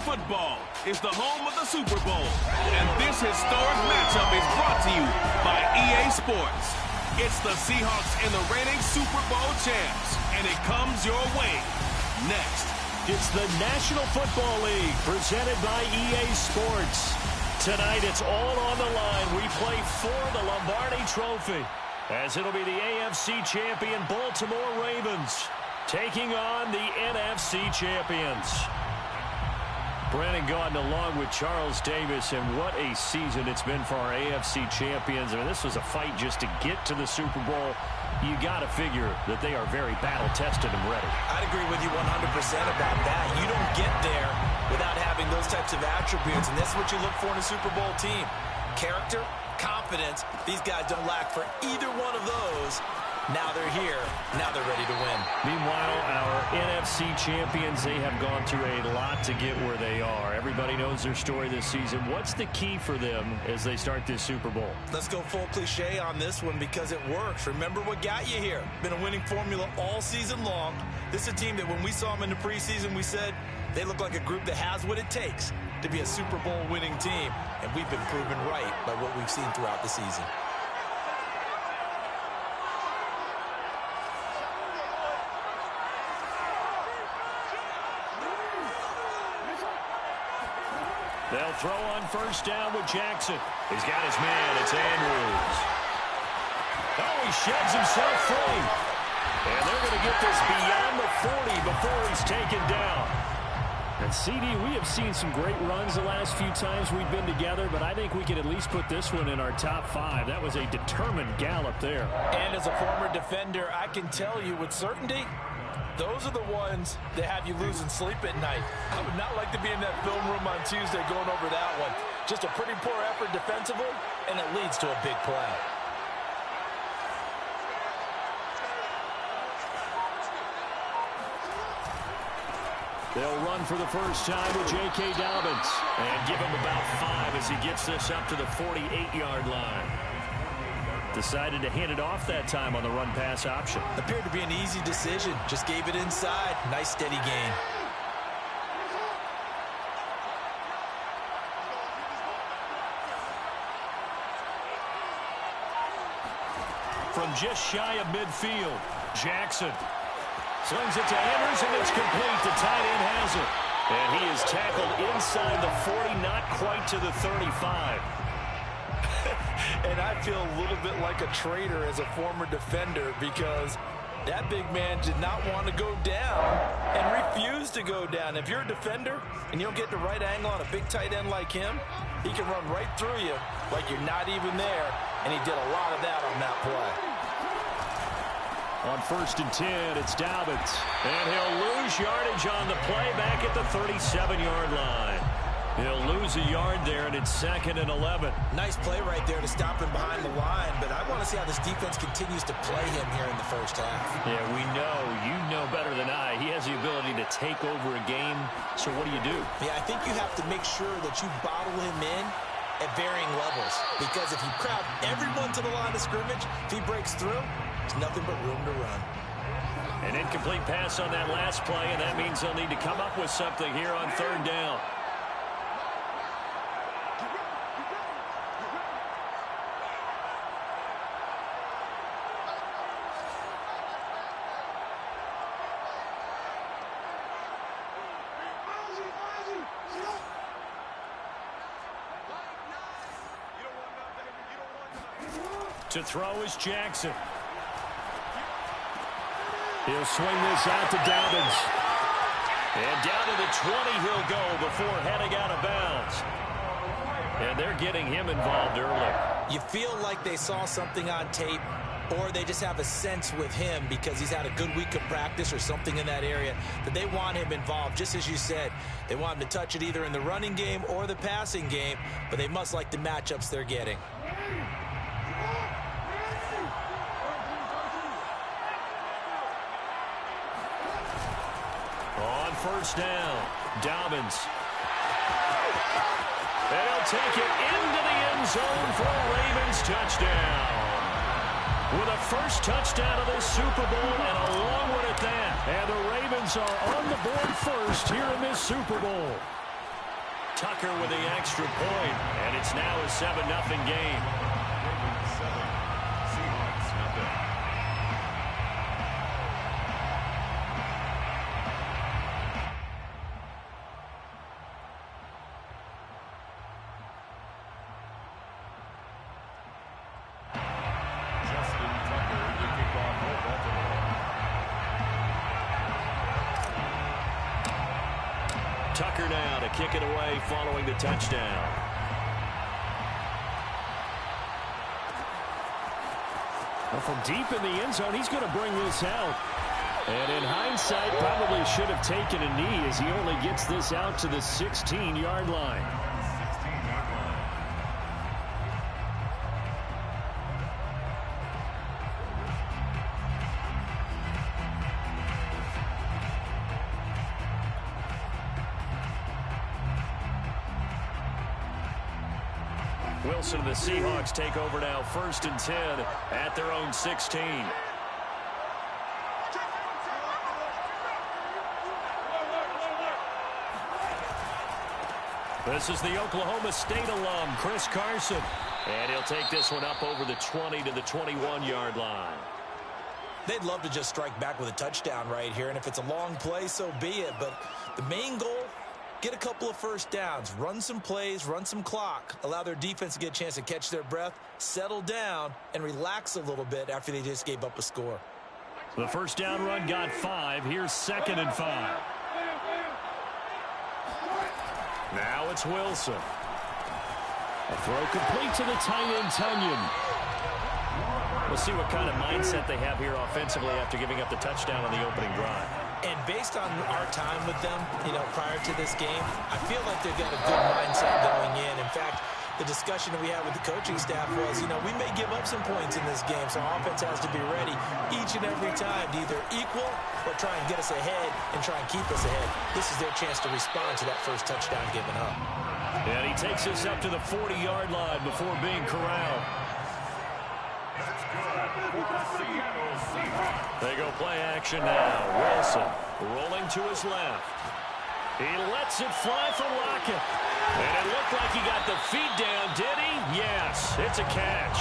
football is the home of the Super Bowl. And this historic matchup is brought to you by EA Sports. It's the Seahawks and the reigning Super Bowl champs, and it comes your way next. It's the National Football League presented by EA Sports. Tonight it's all on the line. We play for the Lombardi Trophy, as it'll be the AFC champion Baltimore Ravens taking on the NFC champions. Brandon Gaudin along with Charles Davis, and what a season it's been for our AFC champions. I mean, this was a fight just to get to the Super Bowl. You got to figure that they are very battle-tested and ready. I'd agree with you 100% about that. You don't get there without having those types of attributes, and that's what you look for in a Super Bowl team. Character, confidence. These guys don't lack for either one of those. Now they're here. Now they're ready to win. Meanwhile, our NFC champions, they have gone through a lot to get where they are. Everybody knows their story this season. What's the key for them as they start this Super Bowl? Let's go full cliche on this one because it works. Remember what got you here. Been a winning formula all season long. This is a team that when we saw them in the preseason, we said they look like a group that has what it takes to be a Super Bowl winning team. And we've been proven right by what we've seen throughout the season. They'll throw on first down with Jackson. He's got his man. It's Andrews. Oh, he sheds himself free. And they're going to get this beyond the 40 before he's taken down. And CD, we have seen some great runs the last few times we've been together, but I think we could at least put this one in our top 5. That was a determined gallop there. And as a former defender, I can tell you with certainty, those are the ones that have you losing sleep at night. I would not like to be in that film room on Tuesday going over that one. Just a pretty poor effort defensively, and it leads to a big play. They'll run for the first time with J.K. Dobbins and give him about 5 as he gets this up to the 48-yard line. Decided to hand it off that time on the run-pass option. Appeared to be an easy decision. Just gave it inside. Nice steady gain. From just shy of midfield, Jackson slings it to Andrews, and it's complete. The tight end has it. And he is tackled inside the 40, not quite to the 35. And I feel a little bit like a traitor as a former defender because that big man did not want to go down and refused to go down. If you're a defender and you don't get the right angle on a big tight end like him, he can run right through you like you're not even there, and he did a lot of that on that play. On 1st and 10, it's Dobbins. And he'll lose yardage on the play back at the 37-yard line. He'll lose a yard there, and it's 2nd and 11. Nice play right there to stop him behind the line, but I want to see how this defense continues to play him here in the first half. Yeah, we know. You know better than I. He has the ability to take over a game, so what do you do? Yeah, I think you have to make sure that you bottle him in at varying levels, because if you crowd everyone to the line of scrimmage, if he breaks through, there's nothing but room to run. An incomplete pass on that last play, and that means they'll need to come up with something here on 3rd down. To throw is Jackson. He'll swing this out to Dobbins. And down to the 20 he'll go before heading out of bounds. And they're getting him involved early. You feel like they saw something on tape, or they just have a sense with him because he's had a good week of practice or something in that area that they want him involved. Just as you said, they want him to touch it either in the running game or the passing game, but they must like the matchups they're getting. On 1st down, Dobbins. And he'll take it into the end zone for a Ravens touchdown. With a first touchdown of this Super Bowl and a long one at that. And the Ravens are on the board first here in this Super Bowl. Tucker with the extra point, and it's now a 7-0 game. Seahawks, nothing. Tucker now to kick it away following the touchdown. Well, from deep in the end zone, he's going to bring this out. And in hindsight, probably should have taken a knee as he only gets this out to the 16-yard line. Wilson and the Seahawks take over now, 1st and 10 at their own 16. This is the Oklahoma State alum, Chris Carson. And he'll take this one up over the 20 to the 21-yard line. They'd love to just strike back with a touchdown right here, and if it's a long play, so be it. But the main goal, get a couple of first downs, run some plays, run some clock, allow their defense to get a chance to catch their breath, settle down, and relax a little bit after they just gave up a score. The first down run got 5. Here's 2nd and 5. Now it's Wilson. A throw complete to the tight end, Tunyon. We'll see what kind of mindset they have here offensively after giving up the touchdown on the opening drive. And based on our time with them, prior to this game, I feel like they've got a good mindset going in. In fact, the discussion that we had with the coaching staff was, we may give up some points in this game, so our offense has to be ready each and every time to either equal or try and get us ahead and try and keep us ahead. This is their chance to respond to that first touchdown given up. And he takes us up to the 40-yard line before being corralled. They go play action now. Wilson rolling to his left. He lets it fly for Lockett. And it looked like he got the feet down, did he? Yes, it's a catch.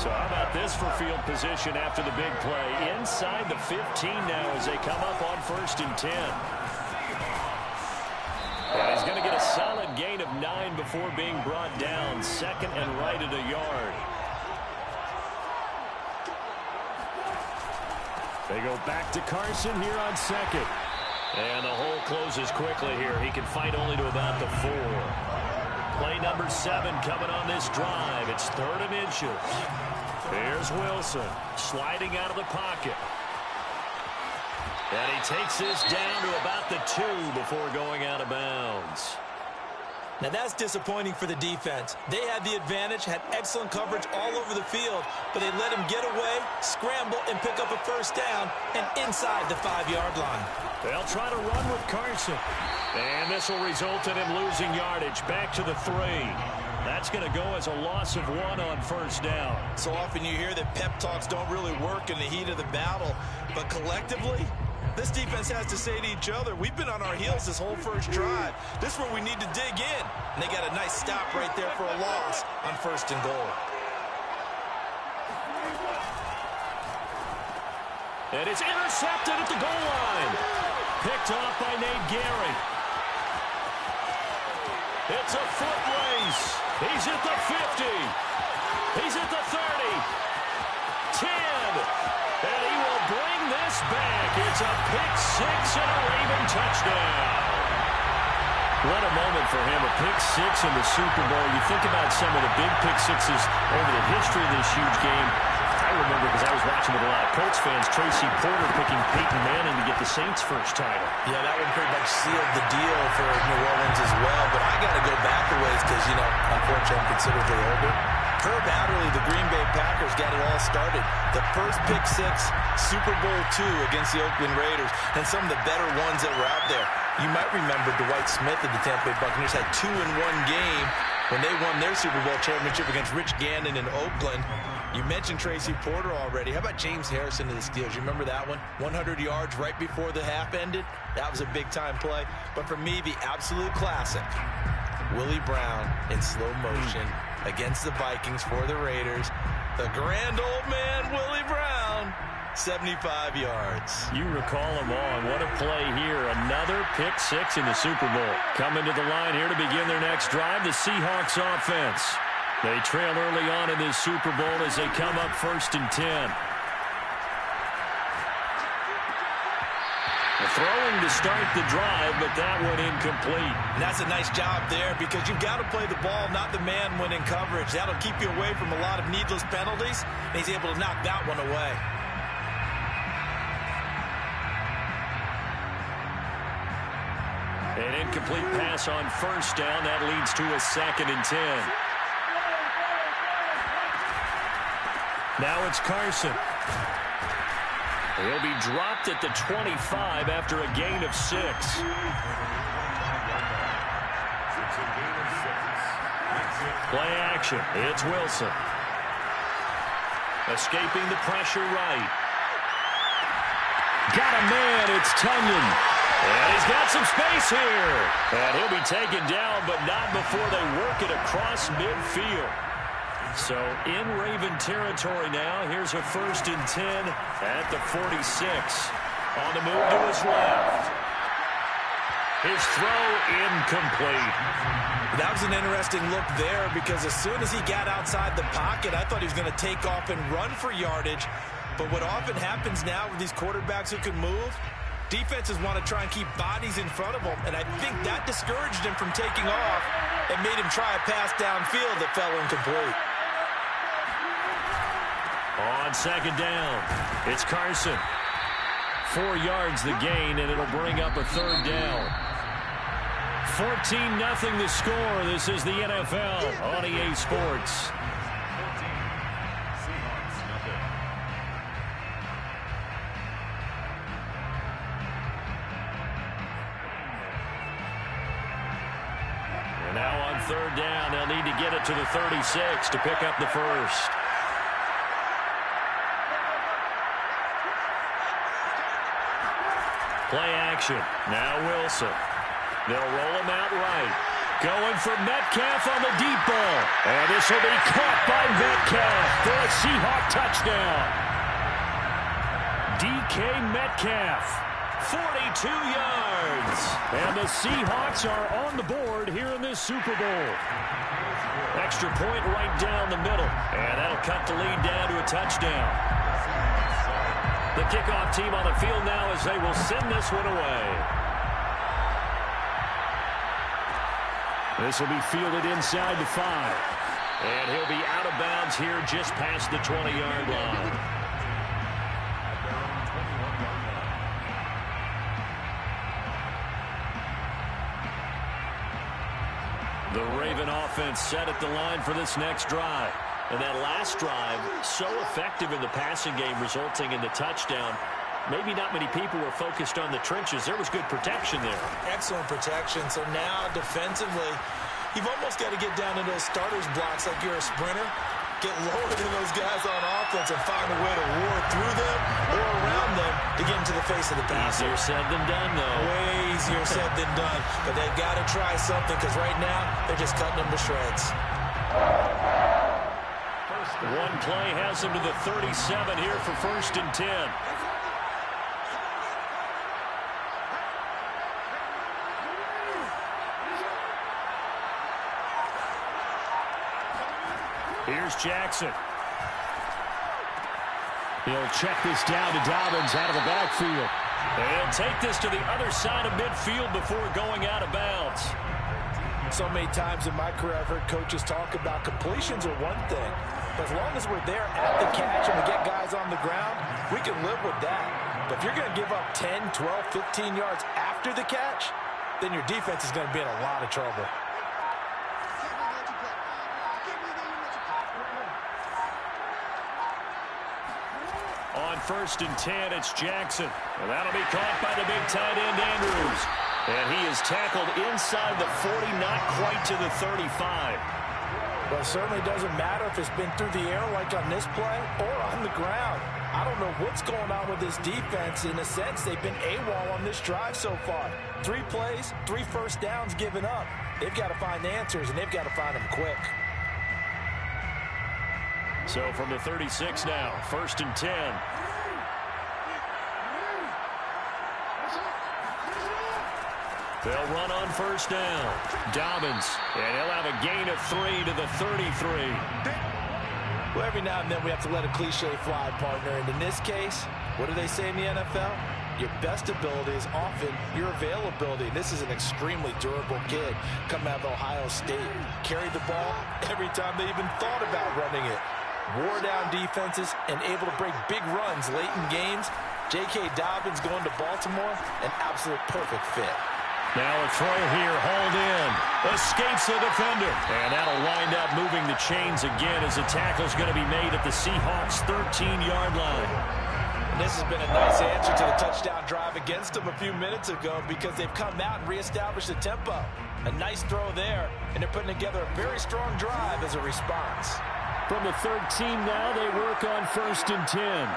So how about this for field position after the big play? Inside the 15 now as they come up on 1st and 10. And he's going to get a solid gain of 9 before being brought down. 2nd and right at a yard. They go back to Carson here on 2nd. And the hole closes quickly here. He can fight only to about the 4. Play number 7 coming on this drive. It's 3rd and inches. Here's Wilson sliding out of the pocket. And he takes this down to about the 2 before going out of bounds. Now that's disappointing for the defense. They had the advantage, had excellent coverage all over the field, but they let him get away, scramble, and pick up a first down, and inside the 5-yard line. They'll try to run with Carson. And this will result in him losing yardage back to the 3. That's going to go as a loss of 1 on first down. So often you hear that pep talks don't really work in the heat of the battle, but collectively, this defense has to say to each other, we've been on our heels this whole first drive. This is where we need to dig in. And they got a nice stop right there for a loss on 1st and goal. And it's intercepted at the goal line. Picked off by Nate Gehring. It's a foot race. He's at the 50. He's at the 30. 10. And he will bring this back. It's a pick-6 and a Raven touchdown. What a moment for him, a pick-6 in the Super Bowl. You think about some of the big pick-6s over the history of this huge game. I remember, because I was watching with a lot of Colts fans, Tracy Porter picking Peyton Manning to get the Saints' first title. Yeah, that one pretty much sealed the deal for New Orleans as well. But I got to go back a ways because, unfortunately, I'm considerably older. Herb Adderley, the Green Bay Packers, got it all started. The first pick-6, Super Bowl II against the Oakland Raiders, and some of the better ones that were out there. You might remember Dwight Smith of the Tampa Bay Buccaneers had 2 in one game when they won their Super Bowl championship against Rich Gannon in Oakland. You mentioned Tracy Porter already. How about James Harrison of the Steelers? You remember that one? 100 yards right before the half ended? That was a big-time play. But for me, the absolute classic, Willie Brown in slow motion against the Vikings for the Raiders. The grand old man, Willie Brown, 75 yards. You recall him on. What a play here. Another pick six in the Super Bowl. Coming to the line here to begin their next drive, the Seahawks offense. They trail early on in this Super Bowl as they come up 1st and 10. Throwing to start the drive, but that one incomplete. And that's a nice job there because you've got to play the ball, not the man when in coverage. That'll keep you away from a lot of needless penalties, and he's able to knock that one away. An incomplete pass on 1st down. That leads to a 2nd and 10. Now it's Carson. He'll be dropped at the 25 after a gain of 6. Play action. It's Wilson. Escaping the pressure right. Got a man. It's Tunyon. And he's got some space here. And he'll be taken down, but not before they work it across midfield. So in Raven territory now. Here's a 1st and 10 at the 46. On the move to his left. His throw incomplete. That was an interesting look there because as soon as he got outside the pocket, I thought he was going to take off and run for yardage. But what often happens now with these quarterbacks who can move, defenses want to try and keep bodies in front of them, and I think that discouraged him from taking off and made him try a pass downfield that fell incomplete. On 2nd down, it's Carson. 4 yards the gain, and it'll bring up a 3rd down. 14-0 the score. This is the NFL on EA Sports. And now on 3rd down, they'll need to get it to the 36 to pick up the first. Play action. Now Wilson. They'll roll him out right. Going for Metcalf on the deep ball. And this will be caught by Metcalf for a Seahawk touchdown. DK Metcalf, 42 yards. And the Seahawks are on the board here in this Super Bowl. Extra point right down the middle. And that'll cut the lead down to a touchdown. The kickoff team on the field now as they will send this one away. This will be fielded inside the 5. And he'll be out of bounds here just past the 20-yard line. The Raven offense set at the line for this next drive. And that last drive, so effective in the passing game, resulting in the touchdown. Maybe not many people were focused on the trenches. There was good protection there. Excellent protection. So now, defensively, you've almost got to get down to those starters blocks like you're a sprinter. Get lower than those guys on offense and find a way to roar through them or around them to get into the face of the passer. Easier said than done, though. Way easier said than done. But they've got to try something because right now, they're just cutting them to shreds. One play has them to the 37 here for 1st and 10. Here's Jackson. He'll check this down to Dobbins out of the backfield. He'll take this to the other side of midfield before going out of bounds. So many times in my career, I've heard coaches talk about completions are one thing. But as long as we're there at the catch and we get guys on the ground, we can live with that. But if you're going to give up 10, 12, 15 yards after the catch, then your defense is going to be in a lot of trouble. On 1st and 10, it's Jackson. And that'll be caught by the big tight end, Andrews. And he is tackled inside the 40, not quite to the 35. But it certainly doesn't matter if it's been through the air like on this play or on the ground. I don't know what's going on with this defense. In a sense, they've been AWOL on this drive so far. 3 plays, 3 first downs given up. they've got to find the answers, and they've got to find them quick. So from the 36 now, 1st and 10. They'll run on 1st down. Dobbins, and he'll have a gain of 3 to the 33. Well, every now and then we have to let a cliche fly, partner. And in this case, what do they say in the NFL? Your best ability is often your availability. This is an extremely durable kid coming out of Ohio State. Carried the ball every time they even thought about running it. Wore down defenses and able to break big runs late in games. J.K. Dobbins going to Baltimore, an absolute perfect fit. Now a throw here, hauled in. Escapes the defender. And that'll wind up moving the chains again as the tackle's going to be made at the Seahawks' 13-yard line. And this has been a nice answer to the touchdown drive against them a few minutes ago because they've come out and reestablished the tempo. A nice throw there, and they're putting together a very strong drive as a response. From the 13 now, they work on 1st and 10.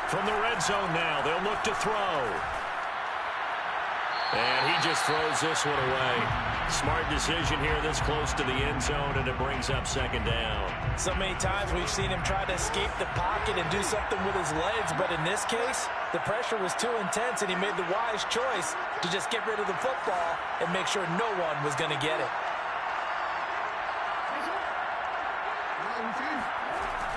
From the red zone now, they'll look to throw. And he just throws this one away. Smart decision here this close to the end zone, and it brings up 2nd down. So many times we've seen him try to escape the pocket and do something with his legs, but in this case, the pressure was too intense, and he made the wise choice to just get rid of the football and make sure no one was going to get it.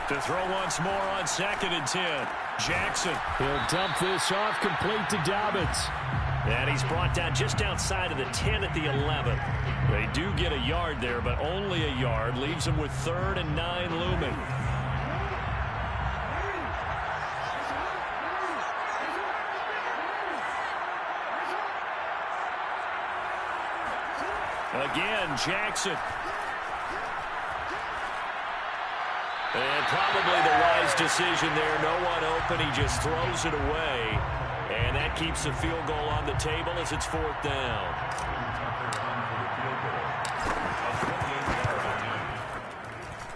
To throw once more on 2nd and 10. Jackson. He'll dump this off complete to Dobbins. And he's brought down just outside of the 10 at the 11. They do get a yard there, but only a yard. Leaves them with 3rd and 9 looming. Again, Jackson. And probably the wise decision there. No one open. He just throws it away. And that keeps the field goal on the table as it's 4th down.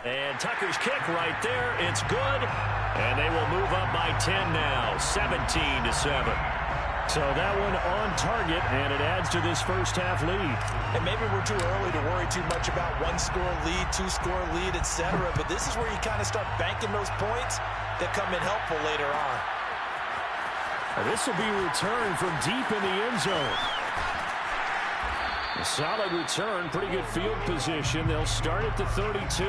And Tucker's kick right there. It's good. And they will move up by 10 now. 17-7. So that one on target, and it adds to this first half lead. And maybe we're too early to worry too much about 1-score lead, 2-score lead, etc. But this is where you kind of start banking those points that come in helpful later on. This will be returned from deep in the end zone. A solid return, pretty good field position. They'll start at the 32.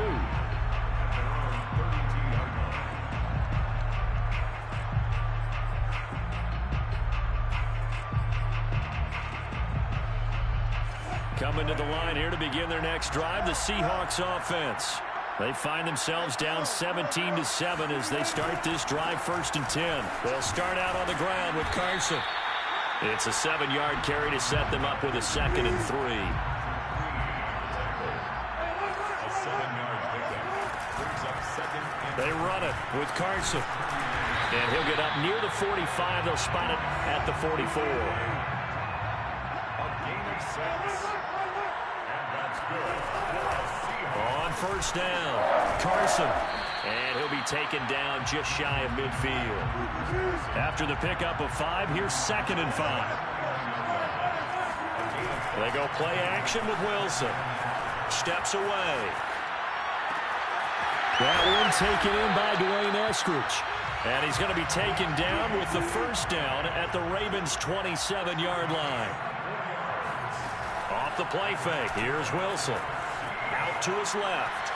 Coming to the line here to begin their next drive, the Seahawks offense. They find themselves down 17-7 as they start this drive 1st and 10. They'll start out on the ground with Carson. It's a 7-yard carry to set them up with a 2nd and 3. They run it with Carson. And he'll get up near the 45. They'll spot it at the 44. On 1st down, Carson. And he'll be taken down just shy of midfield. After the pickup of 5, here's 2nd and 5. They go play action with Wilson. Steps away. That one taken in by Dwayne Eskridge. And he's going to be taken down with the 1st down at the Ravens' 27-yard line. Off the play fake. Here's Wilson. Out to his left.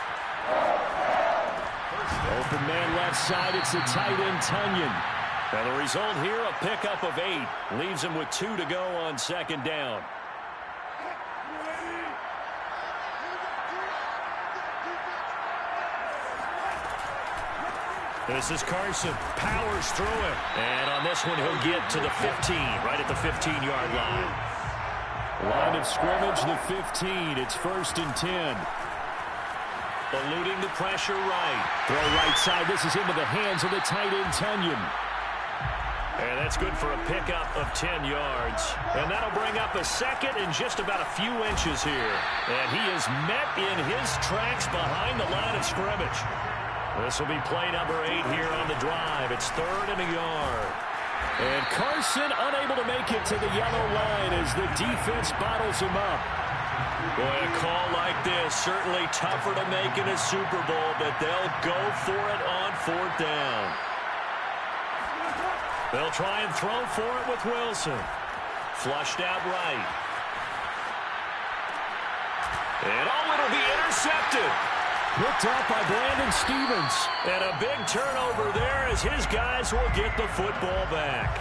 Open man left side. It's the tight end, Tunyon. And the result here, a pickup of 8. Leaves him with 2 to go on 2nd down. This is Carson. Powers through it. And on this one, he'll get to the 15, right at the 15-yard line. Line of scrimmage, the 15. It's 1st and 10. Eluding the pressure right. Throw right side. This is into the hands of the tight end, Tunyon. And that's good for a pickup of 10 yards. And that'll bring up a 2nd and just about a few inches here. And he is met in his tracks behind the line of scrimmage. This will be play number 8 here on the drive. It's 3rd and a yard. And Carson unable to make it to the yellow line as the defense bottles him up. Boy, a call like this, certainly tougher to make in a Super Bowl, but they'll go for it on 4th down. They'll try and throw for it with Wilson. Flushed out right. And it'll be intercepted. Picked up by Brandon Stevens. And a big turnover there as his guys will get the football back.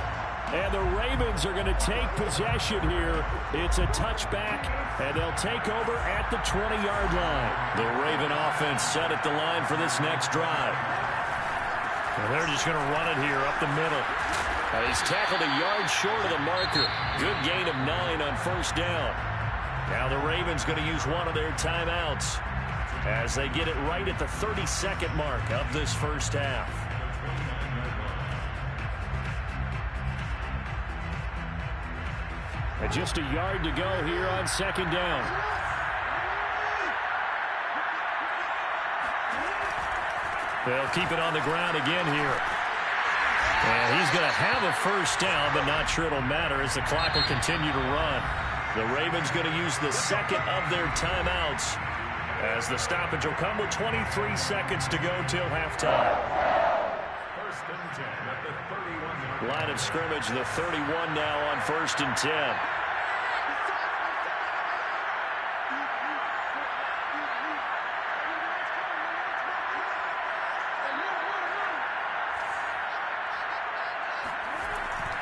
And the Ravens are going to take possession here. It's a touchback, and they'll take over at the 20-yard line. The Raven offense set at the line for this next drive. And they're just going to run it here up the middle. He's tackled a yard short of the marker. Good gain of 9 on 1st down. Now the Ravens going to use one of their timeouts as they get it right at the 32nd mark of this first half. And just a yard to go here on 2nd down. They'll keep it on the ground again here. And he's going to have a 1st down, but not sure it'll matter as the clock will continue to run. The Ravens going to use the 2nd of their timeouts as the stoppage will come with 23 seconds to go till halftime. 1st and 10 at the 31. Line of scrimmage, the 31 now on 1st and 10.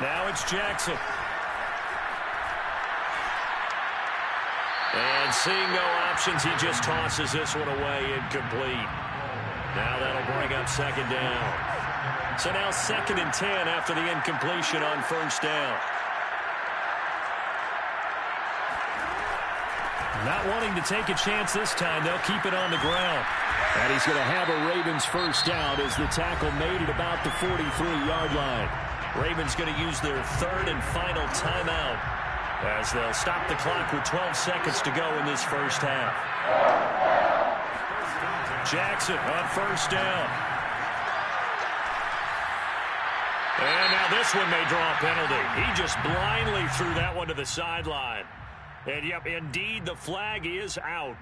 Now it's Jackson. And seeing no options, he just tosses this one away, incomplete. Now that'll bring up 2nd down. So now 2nd and 10 after the incompletion on 1st down. Not wanting to take a chance this time, they'll keep it on the ground. And he's going to have a Ravens 1st down as the tackle made it about the 43-yard line. Ravens going to use their 3rd and final timeout as they'll stop the clock with 12 seconds to go in this first half. Jackson on 1st down. And now this one may draw a penalty. He just blindly threw that one to the sideline. And, yep, indeed, the flag is out.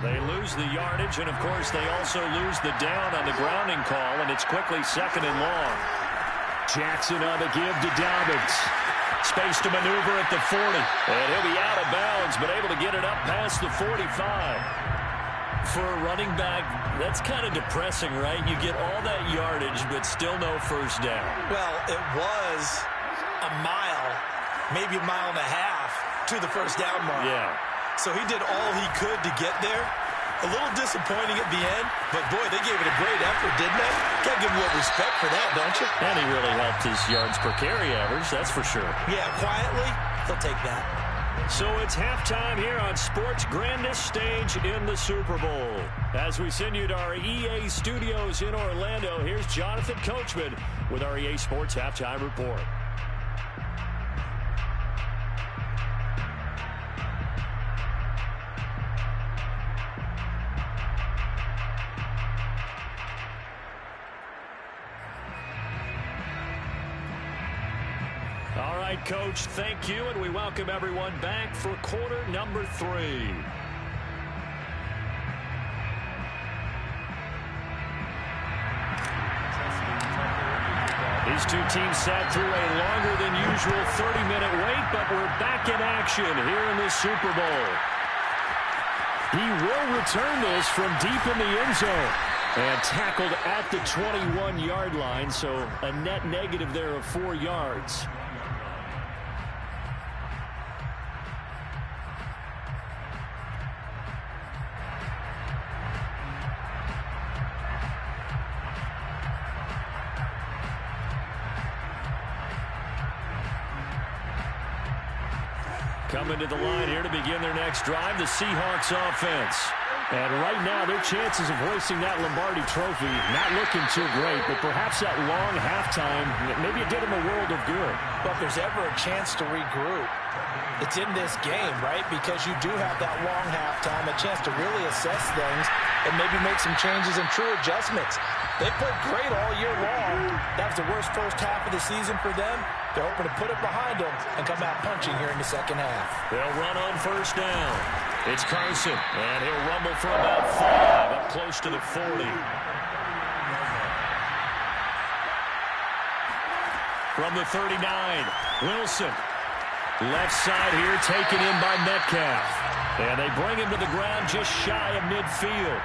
They lose the yardage, and, of course, they also lose the down on the grounding call, and it's quickly 2nd and long. Jackson on the give to Dobbins. Space to maneuver at the 40. And he'll be out of bounds, but able to get it up past the 45. For a running back, that's kind of depressing, right? You get all that yardage, but still no 1st down. Well, it was a mile, maybe a mile and a half to the 1st down mark. Yeah. So he did all he could to get there. A little disappointing at the end, but, boy, they gave it a great effort, didn't they? Got to give him a little respect for that, don't you? And he really helped his yards per carry average, that's for sure. Yeah, quietly, they'll take that. So it's halftime here on sports' grandest stage in the Super Bowl. As we send you to our EA studios in Orlando, here's Jonathan Coachman with our EA Sports Halftime Report. All right, Coach, thank you, and we welcome everyone back for quarter number 3. These two teams sat through a longer than usual 30-minute wait, but we're back in action here in the Super Bowl. He will return this from deep in the end zone. And tackled at the 21-yard line, so a net negative there of 4 yards. Coming to the line here to begin their next drive, the Seahawks offense. And right now, their chances of hoisting that Lombardi trophy not looking too great, but perhaps that long halftime, maybe it did them a world of good. But if there's ever a chance to regroup, it's in this game, right? Because you do have that long halftime, a chance to really assess things and maybe make some changes and true adjustments. They played great all year long. That was the worst first half of the season for them. They're hoping to put it behind them and come out punching here in the second half. They'll run on first down. It's Carson, and he'll rumble for about 5, up close to the 40. From the 39, Wilson. Left side here taken in by Metcalf. And they bring him to the ground just shy of midfield.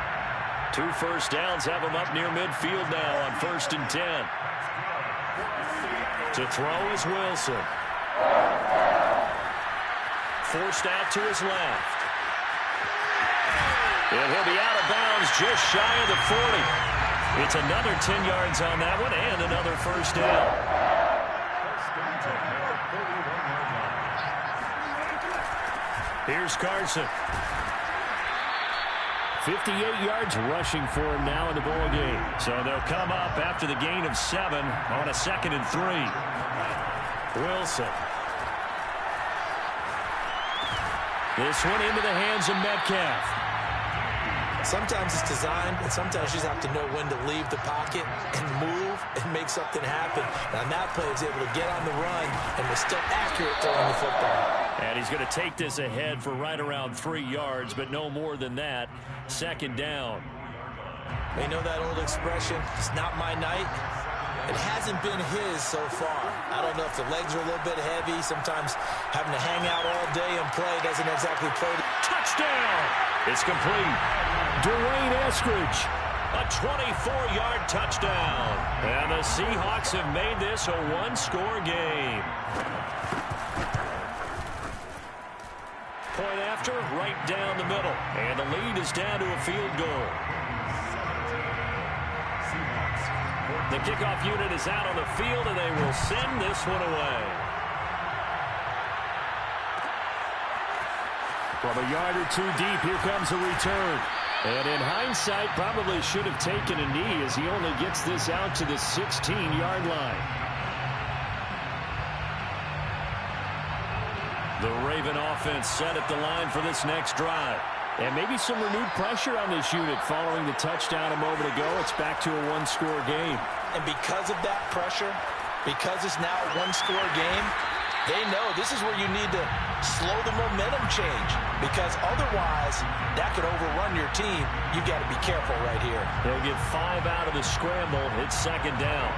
2 first downs have him up near midfield now on 1st and 10. To throw is Wilson. Forced out to his left. And he'll be out of bounds just shy of the 40. It's another 10 yards on that one and another first down. Here's Carson. 58 yards rushing for him now in the ball game. So they'll come up after the gain of 7 on a 2nd and 3. Wilson. This one into the hands of Metcalf. Sometimes it's designed, and sometimes you just have to know when to leave the pocket and move and make something happen. Now, that play is able to get on the run and was still accurate throwing the football. And he's going to take this ahead for right around 3 yards, but no more than that. 2nd down. You know that old expression, it's not my night? It hasn't been his so far. I don't know if the legs are a little bit heavy. Sometimes having to hang out all day and play doesn't exactly play. Touchdown! It's complete. Dwayne Eskridge, a 24-yard touchdown. And the Seahawks have made this a 1-score game. Point after, right down the middle. And the lead is down to a field goal. The kickoff unit is out on the field, and they will send this one away. From a yard or 2 deep, here comes a return. And in hindsight, probably should have taken a knee as he only gets this out to the 16-yard line. The Raven offense set at the line for this next drive. And maybe some renewed pressure on this unit following the touchdown a moment ago. It's back to a 1-score game. And because of that pressure, because it's now a 1-score game, they know this is where you need to slow the momentum change, because otherwise that could overrun your team. You've got to be careful right here. They'll get 5 out of the scramble. It's 2nd down.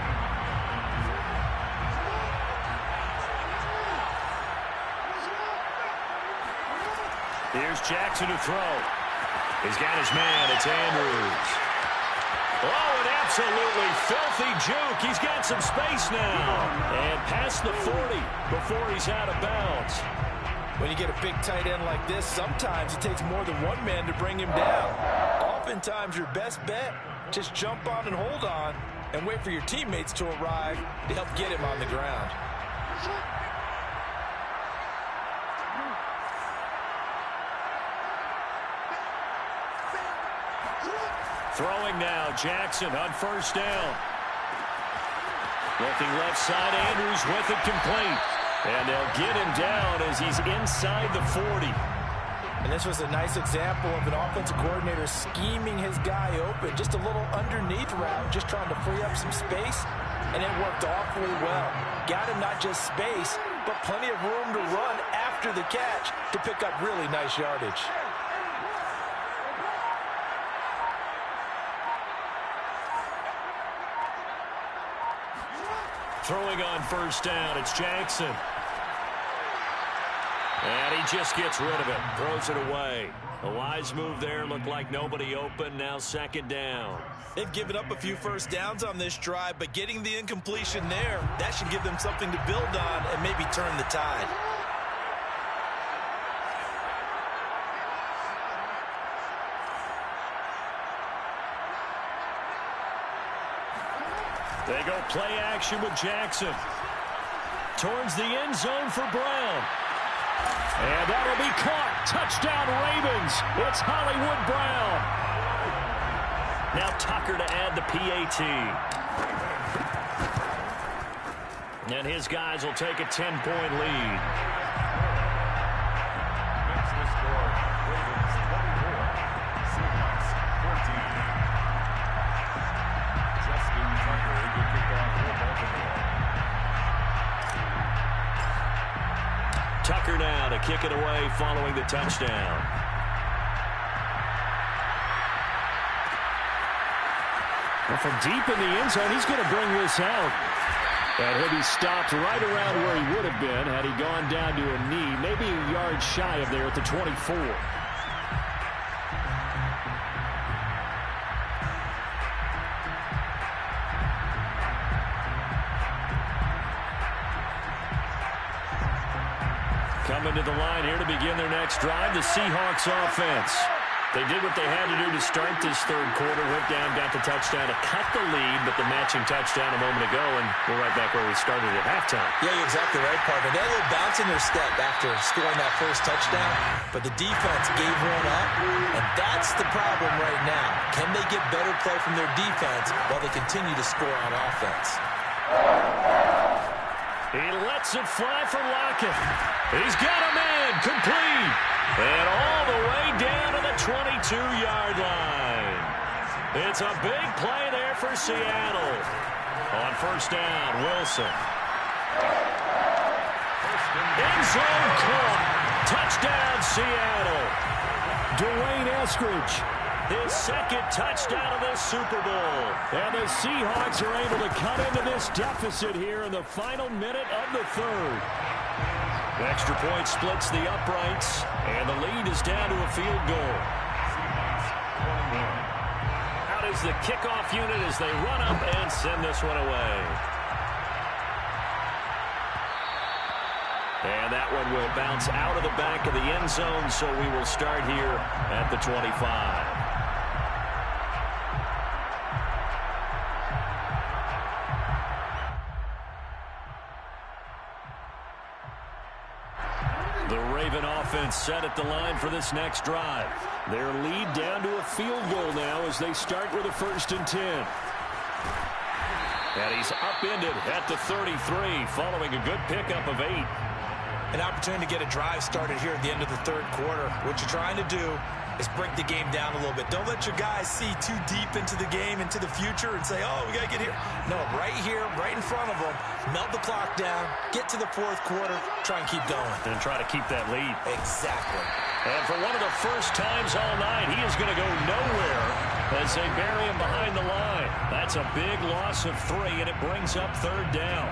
Here's Jackson to throw. He's got his man. It's Andrews. Oh, an absolutely filthy juke. He's got some space now. And past the 40 before he's out of bounds. When you get a big tight end like this, sometimes it takes more than one man to bring him down. Oftentimes, your best bet, just jump on and hold on and wait for your teammates to arrive to help get him on the ground. Throwing now, Jackson on 1st down. Looking left side, Andrews with it complete. And they'll get him down as he's inside the 40. And this was a nice example of an offensive coordinator scheming his guy open. Just a little underneath route, just trying to free up some space. And it worked awfully well. Got him not just space, but plenty of room to run after the catch to pick up really nice yardage. Throwing on 1st down, it's Jackson. And he just gets rid of it, throws it away. A wise move there, looked like nobody open, now 2nd down. They've given up a few first downs on this drive, but getting the incompletion there, that should give them something to build on and maybe turn the tide. They go play action with Jackson. Towards the end zone for Brown. And that'll be caught. Touchdown, Ravens. It's Hollywood Brown. Now Tucker to add the PAT. And his guys will take a 10-point lead. Makes the score. Ravens 24. Seahawks 14. Justin Tucker, a good kickoff for Baltimore. Tucker now to kick it away following the touchdown. Well, from deep in the end zone, he's going to bring this out. And he'll be stopped right around where he would have been had he gone down to a knee, maybe a yard shy of there at the 24. Coming to the line here to begin their next drive, the Seahawks offense. They did what they had to do to start this third quarter, went down, got the touchdown to cut the lead, but the matching touchdown a moment ago, and we're right back where we started at halftime. Yeah, you're exactly right, partner. They had a little bounce in their step after scoring that first touchdown, but the defense gave one up, and that's the problem right now. Can they get better play from their defense while they continue to score on offense? He lets it fly for Lockett. He's got a man, complete. And all the way down to the 22-yard line. It's a big play there for Seattle. On first down, Wilson. End zone caught. Touchdown, Seattle. Dwayne Eskridge. His second touchdown of the Super Bowl. And the Seahawks are able to cut into this deficit here in the final minute of the third. The extra point splits the uprights, and the lead is down to a field goal. Out is the kickoff unit as they run up and send this one away. And that one will bounce out of the back of the end zone, so we will start here at the 25. The Raven offense set at the line for this next drive. Their lead down to a field goal now as they start with a 1st and 10. And he's upended at the 33 following a good pickup of 8. An opportunity to get a drive started here at the end of the third quarter. What you're trying to do is break the game down a little bit. Don't let your guys see too deep into the game, into the future, and say, oh, we got to get here. No, right here, right in front of them, melt the clock down, get to the fourth quarter, try and keep going. And try to keep that lead. Exactly. And for one of the first times all night, he is going to go nowhere as they bury him behind the line. That's a big loss of 3, and it brings up third down.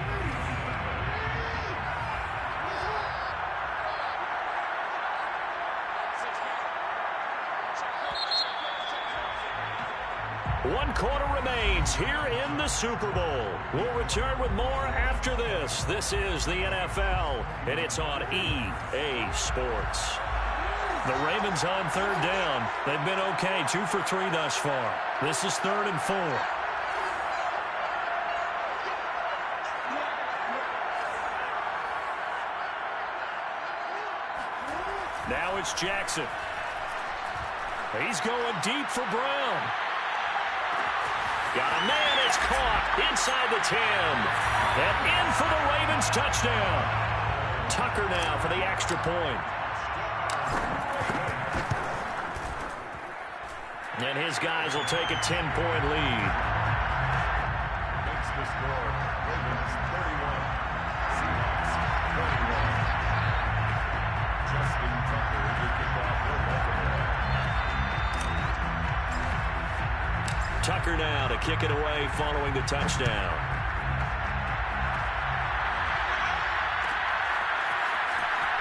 One quarter remains here in the Super Bowl. We'll return with more after this. This is the NFL, and it's on EA Sports. The Ravens on third down. They've been okay, 2 for 3 thus far. This is 3rd and 4. Now it's Jackson. He's going deep for Brown. Got a man, it's caught inside the 10. And in for the Ravens touchdown. Tucker now for the extra point. And his guys will take a 10-point lead. Makes the score. Ravens 31. Seahawks 21. Justin Tucker, a good kickoff for Baltimore. Tucker now to kick it away following the touchdown.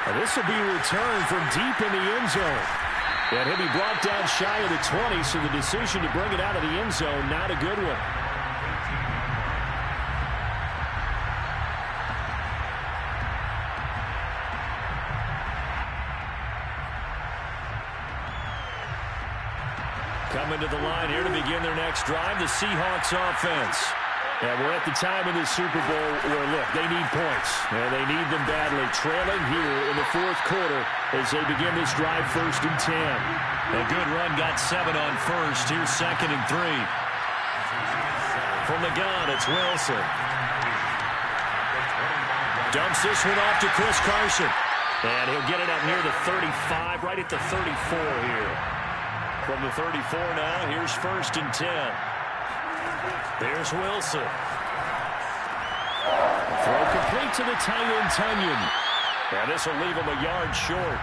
And this will be returned from deep in the end zone. And he'll be brought down shy of the 20, so the decision to bring it out of the end zone, not a good one. Coming to the line here to begin their next drive, the Seahawks offense. And we're at the time in the Super Bowl where, look, they need points, and they need them badly. Trailing here in the fourth quarter as they begin this drive, 1st and 10. A good run got 7 on first. Here's 2nd and 3. From the gun, it's Wilson. Dumps this one off to Chris Carson. And he'll get it up near the 35, right at the 34 here. From the 34 now, here's 1st and 10. There's Wilson. Throw complete to the tight end, Tunyon. And this will leave him a yard short.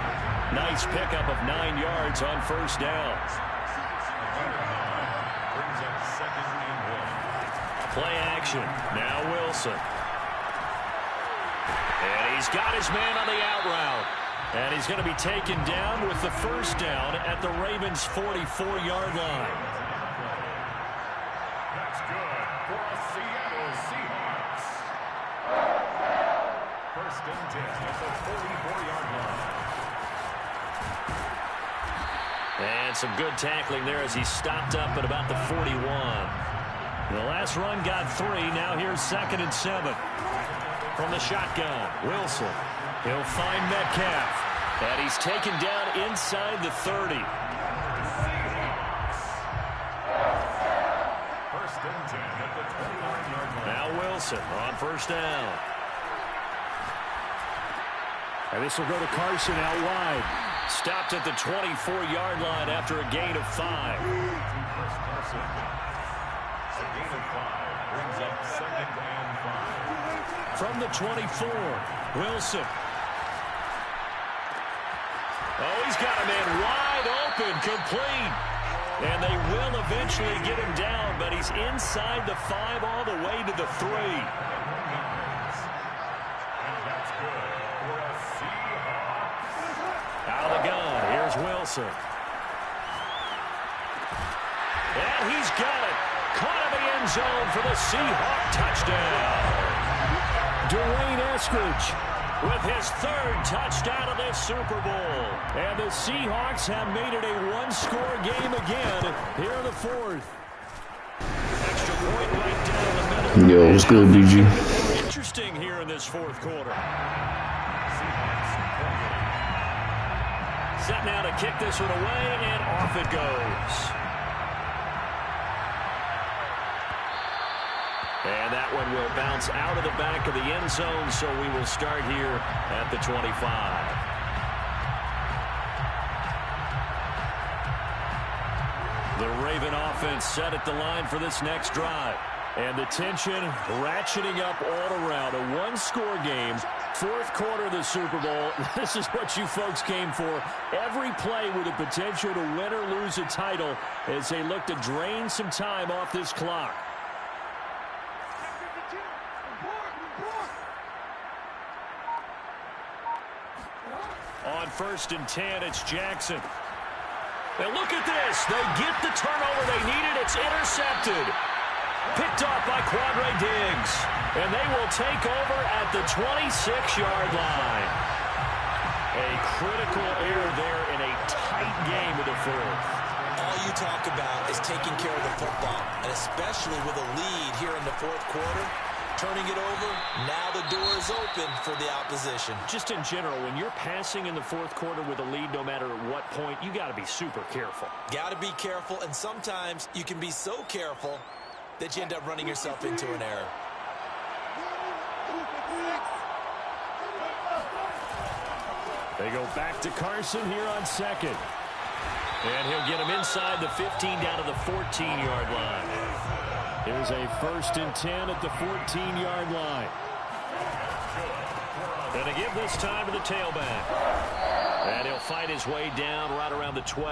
Nice pickup of 9 yards on 1st down. Brings up 2nd and 1. Play action. Now Wilson. And he's got his man on the out route. And he's going to be taken down with the 1st down at the Ravens' 44-yard line. That's good for a Seattle Seahawks. 1st and 10 at the 44-yard line. And some good tackling there as he stopped up at about the 41. The last run got 3. Now here's 2nd and 7. From the shotgun, Wilson. He'll find Metcalf. And he's taken down inside the 30. Now Wilson on 1st down. And this will go to Carson out wide. Stopped at the 24-yard line after a gain of 5. A gain of 5 brings up 2nd and 5. From the 24, Wilson. Oh, he's got a man wide open, complete. And they will eventually get him down, but he's inside the 5 all the way to the 3. And that's good for a Seahawks. Out of the gun, here's Wilson. And he's got it. Caught in the end zone for the Seahawk touchdown. Dwayne Eskridge with his 3rd touchdown of this Super Bowl. And the Seahawks have made it a 1-score game again here in the 4th. Extra point right down the middle. Yo, what's good, BG? Interesting here in this 4th quarter. Set now to kick this one away, and off it goes. And that one will bounce out of the back of the end zone, so we will start here at the 25. The Raven offense set at the line for this next drive. And the tension ratcheting up all around. A 1-score game, 4th quarter of the Super Bowl. This is what you folks came for. Every play with the potential to win or lose a title as they look to drain some time off this clock. On 1st and 10, it's Jackson. Now look at this. They get the turnover they needed. It's intercepted. Picked off by Quandre Diggs. And they will take over at the 26-yard line. A critical error there in a tight game of the 4th. All you talk about is taking care of the football, and especially with a lead here in the 4th quarter. Turning it over, now the door is open for the opposition. Just in general, when you're passing in the 4th quarter with a lead, no matter at what point, you got to be super careful. Got to be careful, and sometimes you can be so careful that you end up running yourself into an error. They go back to Carson here on 2nd. And he'll get him inside the 15 down to the 14-yard line. Here's a 1st and 10 at the 14-yard line. And to give this time to the tailback. And he'll fight his way down right around the 12.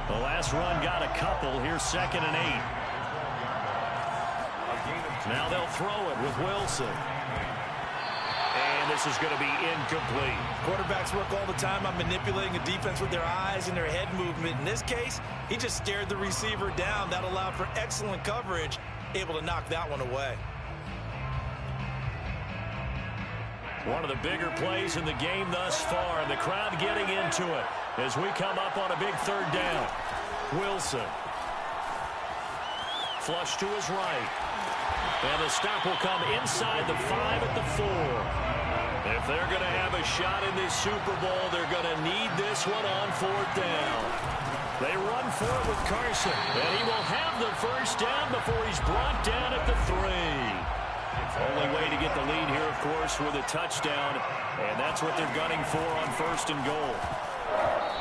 The last run got a couple. Here's 2nd and 8. Now they'll throw it with Wilson. And this is going to be incomplete. Quarterbacks work all the time on manipulating a defense with their eyes and their head movement. In this case, he just stared the receiver down. That allowed for excellent coverage, able to knock that one away. One of the bigger plays in the game thus far, and the crowd getting into it as we come up on a big 3rd down. Wilson. Flush to his right. And the stop will come inside the 5 at the 4. If they're going to have a shot in this Super Bowl, they're going to need this one on 4th down. They run for it with Carson, and he will have the first down before he's brought down at the 3. Only way to get the lead here, of course, with a touchdown, and that's what they're gunning for on 1st and goal.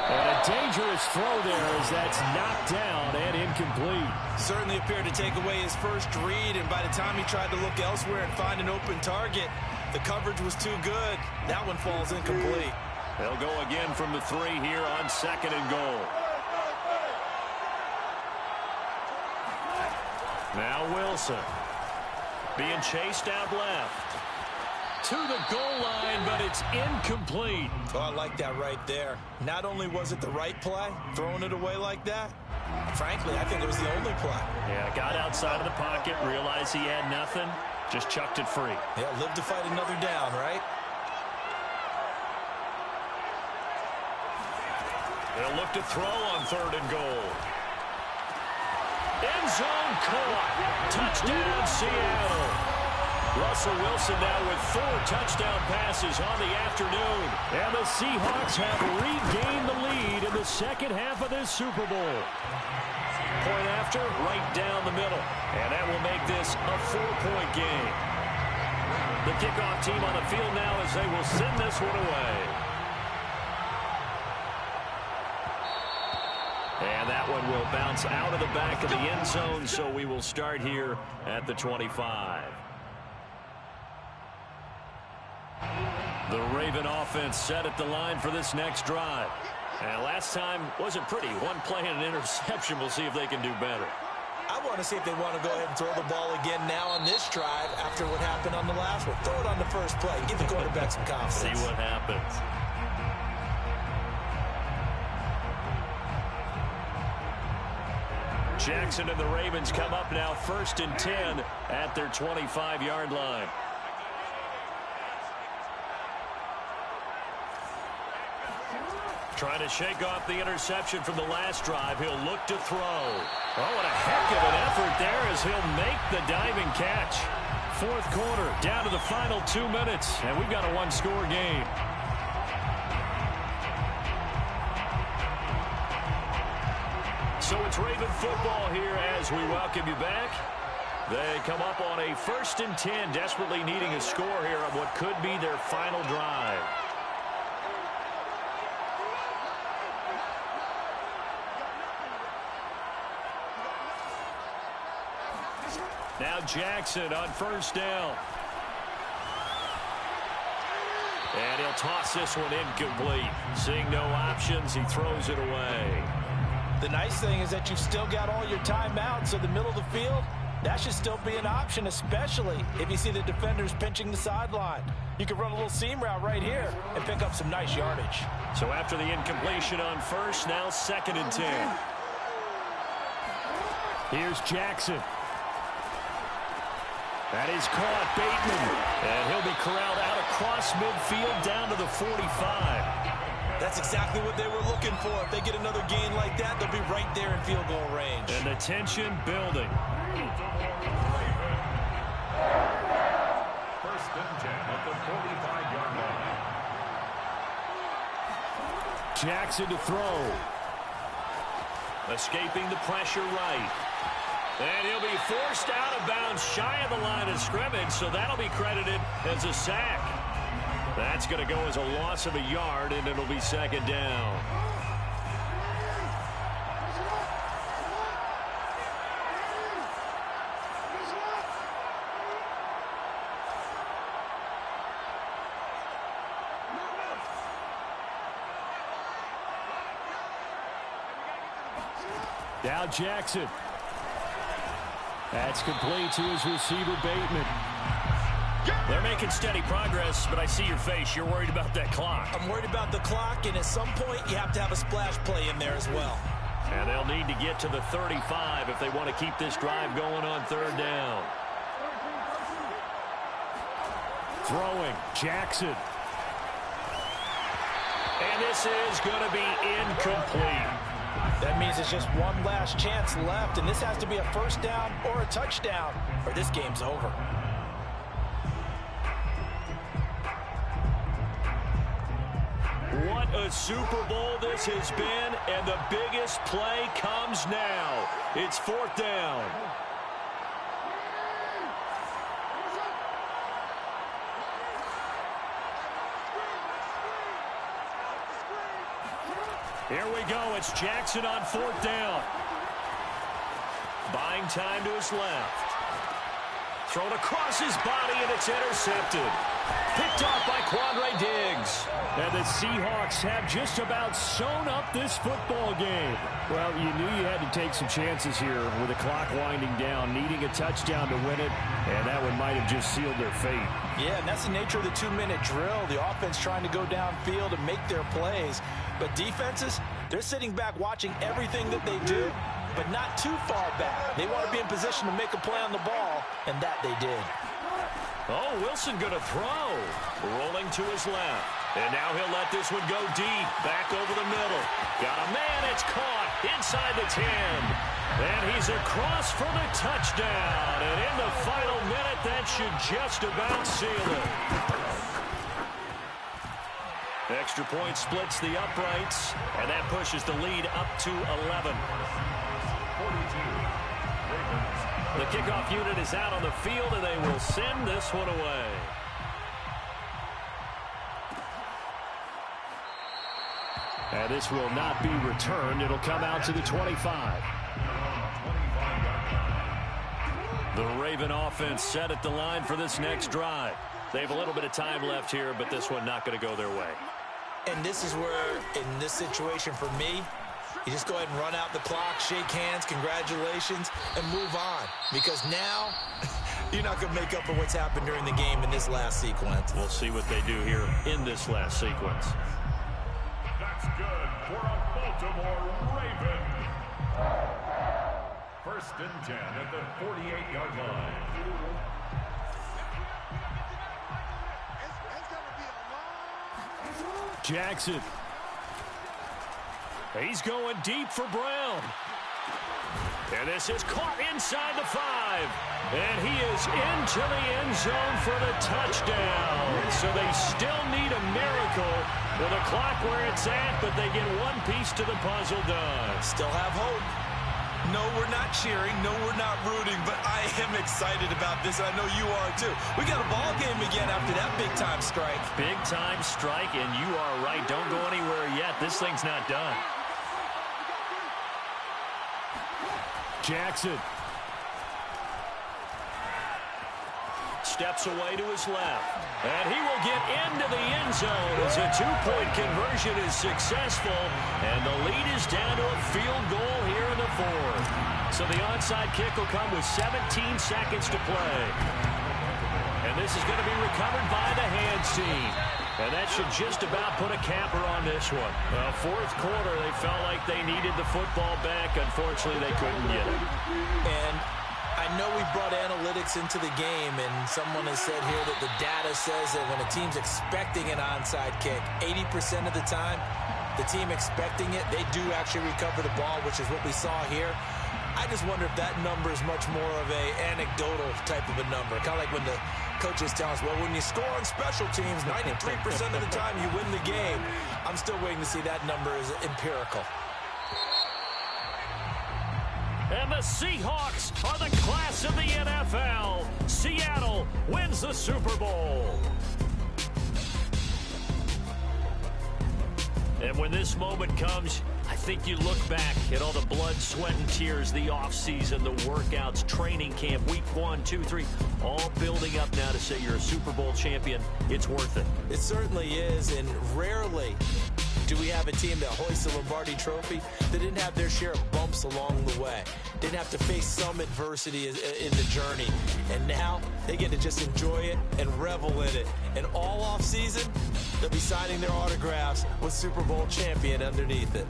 And a dangerous throw there as that's knocked down and incomplete. Certainly appeared to take away his first read, and by the time he tried to look elsewhere and find an open target, the coverage was too good. That one falls incomplete. They'll go again from the 3 here on 2nd and goal. Now Wilson being chased out left to the goal line, but it's incomplete. Oh, I like that right there. Not only was it the right play, throwing it away like that, frankly, I think it was the only play. Yeah, got outside of the pocket, realized he had nothing, just chucked it free. Yeah, live to fight another down, right? They'll look to throw on 3rd and goal. End zone caught. Touchdown, Seattle. Russell Wilson now with 4 touchdown passes on the afternoon. And the Seahawks have regained the lead in the second half of this Super Bowl. Point after, right down the middle. And that will make this a 4-point game. The kickoff team on the field now as they will send this one away. And that one will bounce out of the back of the end zone, so we will start here at the 25. The Raven offense set at the line for this next drive. And last time wasn't pretty. One play and an interception. We'll see if they can do better. I want to see if they want to go ahead and throw the ball again now on this drive after what happened on the last one. Throw it on the first play. Give the quarterback some confidence. See what happens. Jackson and the Ravens come up now 1st and 10 at their 25-yard line. Trying to shake off the interception from the last drive. He'll look to throw. Oh, what a heck of an effort there as he'll make the diving catch. 4th quarter, down to the final 2 minutes, and we've got a 1-score game. So it's Raven football here as we welcome you back. They come up on a 1st and 10, desperately needing a score here on what could be their final drive. Now Jackson on 1st down. And he'll toss this one incomplete. Seeing no options, he throws it away. The nice thing is that you've still got all your timeouts, so the middle of the field, that should still be an option, especially if you see the defenders pinching the sideline. You can run a little seam route right here and pick up some nice yardage. So after the incompletion on 1st, now 2nd and 10. Here's Jackson. That is caught, Bateman. And he'll be corralled out across midfield down to the 45. That's exactly what they were looking for. If they get another gain like that, they'll be right there in field goal range. And the tension building. 1st and 10 at the 45-yard line. Jackson to throw. Escaping the pressure right. And he'll be forced out of bounds shy of the line of scrimmage, so that'll be credited as a sack. That's going to go as a loss of a yard, and it'll be 2nd down. Now Jackson. That's complete to his receiver, Bateman. They're making steady progress, but I see your face. You're worried about that clock. I'm worried about the clock, and at some point, you have to have a splash play in there as well. And they'll need to get to the 35 if they want to keep this drive going on 3rd down. Throwing, Jackson. And this is going to be incomplete. That means it's just one last chance left, and this has to be a first down or a touchdown, or this game's over. What a Super Bowl this has been, and the biggest play comes now. It's fourth down. Here we go. It's Jackson on fourth down. Buying time to his left. Thrown across his body, and it's intercepted. Picked off by Quandre Diggs. And the Seahawks have just about sewn up this football game. Well, you knew you had to take some chances here with the clock winding down, needing a touchdown to win it, and that one might have just sealed their fate. Yeah, and that's the nature of the 2-minute drill. The offense trying to go downfield and make their plays. But defenses, they're sitting back watching everything that they do, but not too far back. They want to be in position to make a play on the ball, and that they did. Oh, Wilson going to throw. Rolling to his left. And now he'll let this one go deep. Back over the middle. Got a man. It's caught inside the 10. And he's across for the touchdown. And in the final minute, that should just about seal it. Extra point splits the uprights. And that pushes the lead up to 11. 42. Ravens. The kickoff unit is out on the field, and they will send this one away. And this will not be returned. It'll come out to the 25. The Raven offense set at the line for this next drive. They have a little bit of time left here, but this one not going to go their way. And this is where, in this situation for me, you just go ahead and run out the clock, shake hands, congratulations, and move on. Because now, you're not going to make up for what's happened during the game in this last sequence. We'll see what they do here in this last sequence. That's good for a Baltimore Raven. First and 10 at the 48-yard line. Jackson. He's going deep for Brown. And this is caught inside the 5. And he is into the end zone for the touchdown. So they still need a miracle with a clock where it's at, but they get one piece to the puzzle done. Still have hope. No, we're not cheering. No, we're not rooting. But I am excited about this, and I know you are too. We got a ball game again after that big-time strike. Big-time strike, and you are right. Don't go anywhere yet. This thing's not done. Jackson. Steps away to his left. And he will get into the end zone as a two-point conversion is successful. And the lead is down to a field goal here in the fourth. So the onside kick will come with 17 seconds to play. And this is going to be recovered by the hands team. And that should just about put a capper on this one. Fourth quarter, they felt like they needed the football back. Unfortunately, they couldn't get it. And I know we brought analytics into the game, and someone has said here that the data says that when a team's expecting an onside kick, 80% of the time, the team expecting it, they do actually recover the ball, which is what we saw here. I just wonder if that number is much more of a anecdotal type of a number. Kind of like when the coaches tell us, well, when you score on special teams, 93% of the time you win the game. I'm still waiting to see that number is empirical. And the Seahawks are the class of the NFL. Seattle wins the Super Bowl. And when this moment comes, I think you look back at all the blood, sweat, and tears, the offseason, the workouts, training camp, week 1, 2, 3, all building up now to say you're a Super Bowl champion. It's worth it. It certainly is, and rarely do we have a team that hoists the Lombardi Trophy that didn't have their share of bumps along the way, didn't have to face some adversity in the journey, and now they get to just enjoy it and revel in it. And all offseason, they'll be signing their autographs with Super Bowl champion underneath it.